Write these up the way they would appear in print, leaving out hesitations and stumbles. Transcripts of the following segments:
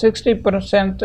60%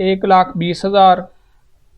1,20,000،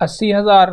80,000،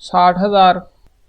60,000،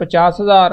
50,000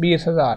20,000۔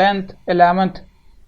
10th 11th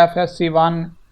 FSC 1،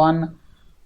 1،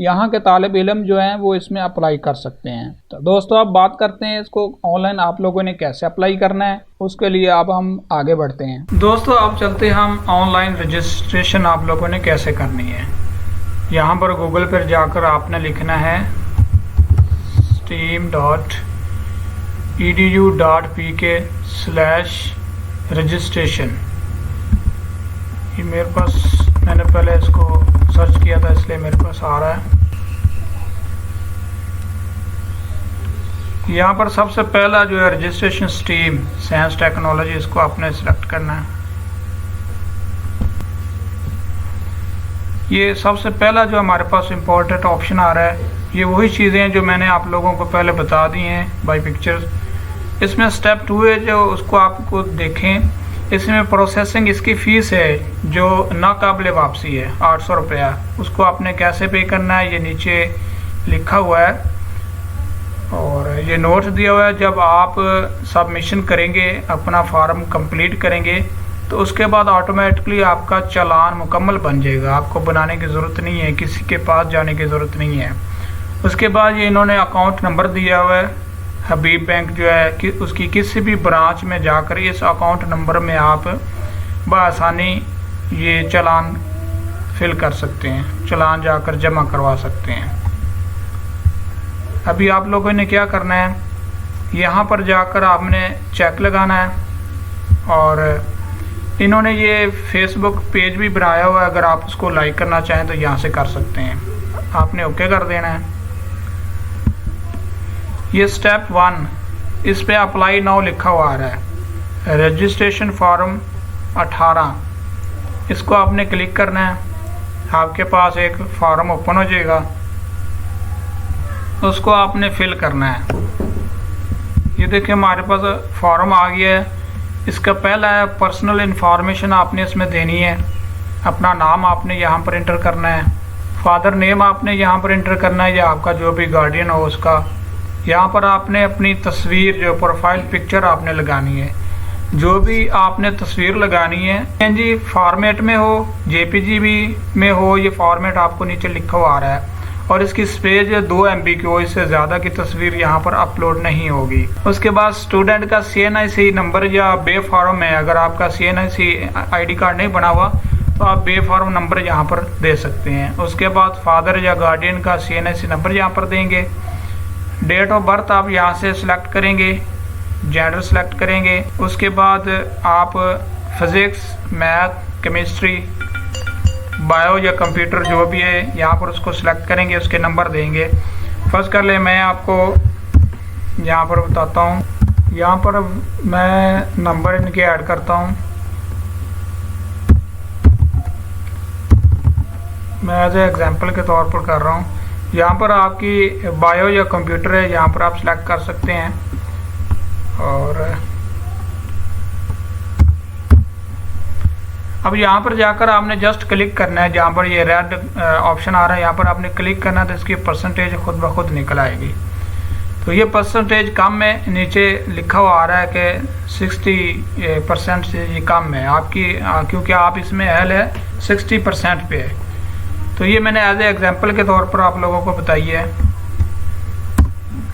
यहाँ के तालिब इल्म जो हैं वो इसमें अप्लाई कर सकते हैं। तो दोस्तों अब बात करते हैं इसको ऑनलाइन आप लोगों ने कैसे अप्लाई करना है, उसके लिए अब हम आगे बढ़ते हैं। दोस्तों अब चलते हैं हम ऑनलाइन रजिस्ट्रेशन आप लोगों ने कैसे करनी है। यहाँ पर गूगल पर जाकर आपने लिखना है steam.edu.pk/registration। ये मेरे पास, मैंने पहले इसको सर्च किया था इसलिए मेरे पास आ रहा है। यहाँ पर सबसे पहला जो है रजिस्ट्रेशन स्ट्रीम साइंस टेक्नोलॉजी, इसको आपने सिलेक्ट करना है। ये सबसे पहला जो हमारे पास इम्पोर्टेंट ऑप्शन आ रहा है, ये वही चीज़ें हैं जो मैंने आप लोगों को पहले बता दी हैं बाय पिक्चर्स। इसमें स्टेप 2 है जो उसको आपको देखें। इसमें प्रोसेसिंग इसकी फ़ीस है जो नाकाबिल वापसी है, 800 रुपया। उसको आपने कैसे पे करना है ये नीचे लिखा हुआ है और ये नोट दिया हुआ है। जब आप सबमिशन करेंगे, अपना फॉर्म कंप्लीट करेंगे, तो उसके बाद ऑटोमेटिकली आपका चालान मुकम्मल बन जाएगा। आपको बनाने की ज़रूरत नहीं है, किसी के पास जाने की ज़रूरत नहीं है। उसके बाद ये इन्होंने अकाउंट नंबर दिया हुआ है, हबीब बैंक जो है कि उसकी किसी भी ब्रांच में जाकर इस अकाउंट नंबर में आप बआसानी ये चालान फिल कर सकते हैं, चालान जाकर जमा करवा सकते हैं। अभी आप लोगों ने क्या करना है, यहाँ पर जाकर आपने चेक लगाना है और इन्होंने ये फेसबुक पेज भी बनाया हुआ है, अगर आप उसको लाइक करना चाहें तो यहाँ से कर सकते हैं। आपने ओके कर देना है। ये स्टेप 1, इस पे अप्लाई नाउ लिखा हुआ आ रहा है, रजिस्ट्रेशन फॉर्म 18, इसको आपने क्लिक करना है। आपके पास एक फॉर्म ओपन हो जाएगा, उसको आपने फिल करना है। ये देखिए हमारे पास फॉर्म आ गया है। इसका पहला है पर्सनल इंफॉर्मेशन आपने इसमें देनी है। अपना नाम आपने यहाँ पर एंटर करना है, फादर नेम आपने यहाँ पर एंटर करना है या आपका जो भी गार्डियन हो उसका। यहाँ पर आपने अपनी तस्वीर जो प्रोफाइल पिक्चर आपने लगानी है, जो भी आपने तस्वीर लगानी है PNG फॉर्मेट में हो, JPG में हो, ये फॉर्मेट आपको नीचे लिखा हुआ आ रहा है। और इसकी स्पेस 2 MB की हो, इससे ज़्यादा की तस्वीर यहाँ पर अपलोड नहीं होगी। उसके बाद स्टूडेंट का CNIC नंबर या बे फॉर्म है, अगर आपका CNIC ID कार्ड नहीं बना हुआ तो आप बे फॉर्म नंबर यहाँ पर दे सकते हैं। उसके बाद फादर या गार्डियन का CNIC नंबर यहाँ पर देंगे। डेट ऑफ बर्थ आप यहाँ से सिलेक्ट करेंगे, जेंडर सेलेक्ट करेंगे। उसके बाद आप फिज़िक्स, मैथ, केमिस्ट्री, बायो या कंप्यूटर जो भी है यहाँ पर उसको सिलेक्ट करेंगे, उसके नंबर देंगे। फर्स्ट कर ले, मैं आपको यहाँ पर बताता हूँ। यहाँ पर मैं नंबर इनके ऐड करता हूँ। मैं एज ए एग्जाम्पल के तौर पर कर रहा हूँ। यहाँ पर आपकी बायो या कंप्यूटर है, यहाँ पर आप सिलेक्ट कर सकते हैं। और अब यहाँ पर जाकर आपने जस्ट क्लिक करना है, जहाँ पर ये रेड ऑप्शन आ रहा है यहाँ पर आपने क्लिक करना है, तो इसकी परसेंटेज खुद ब खुद निकल आएगी। तो ये परसेंटेज कम है, नीचे लिखा हुआ आ रहा है कि 60% से ये कम है आपकी, क्योंकि आप इसमें एल है 60% पे है। तो ये मैंने एज ए एग्जाम्पल के तौर पर आप लोगों को बताई है।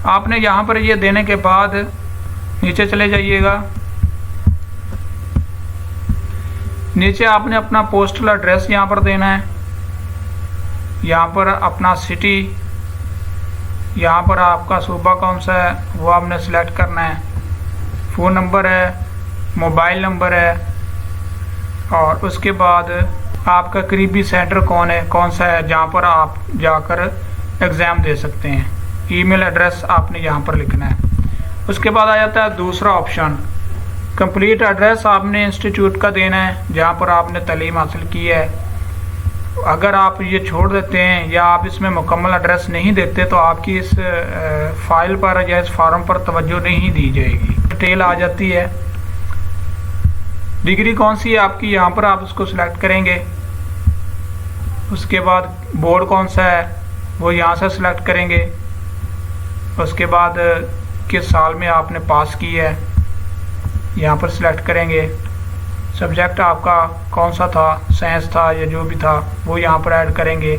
आपने यहाँ पर ये देने के बाद नीचे चले जाइएगा। नीचे आपने अपना पोस्टल एड्रेस यहाँ पर देना है, यहाँ पर अपना सिटी, यहाँ पर आपका सूबा कौन सा है वो आपने सेलेक्ट करना है। फ़ोन नंबर है, मोबाइल नंबर है, और उसके बाद आपका करीबी सेंटर कौन सा है जहाँ पर आप जाकर एग्ज़ाम दे सकते हैं। ईमेल एड्रेस आपने यहाँ पर लिखना है। उसके बाद आ जाता है दूसरा ऑप्शन, कंप्लीट एड्रेस आपने इंस्टीट्यूट का देना है जहाँ पर आपने तालीम हासिल की है। अगर आप ये छोड़ देते हैं या आप इसमें मुकम्मल एड्रेस नहीं देते तो आपकी इस फाइल पर या इस फॉर्म पर तवज्जो नहीं दी जाएगी, डिटेल आ जाती है। डिग्री कौन सी है आपकी, यहाँ पर आप उसको सिलेक्ट करेंगे। उसके बाद बोर्ड कौन सा है वो यहाँ से सिलेक्ट करेंगे। उसके बाद किस साल में आपने पास की है यहाँ पर सिलेक्ट करेंगे। सब्जेक्ट आपका कौन सा था, साइंस था या जो भी था वो यहाँ पर ऐड करेंगे।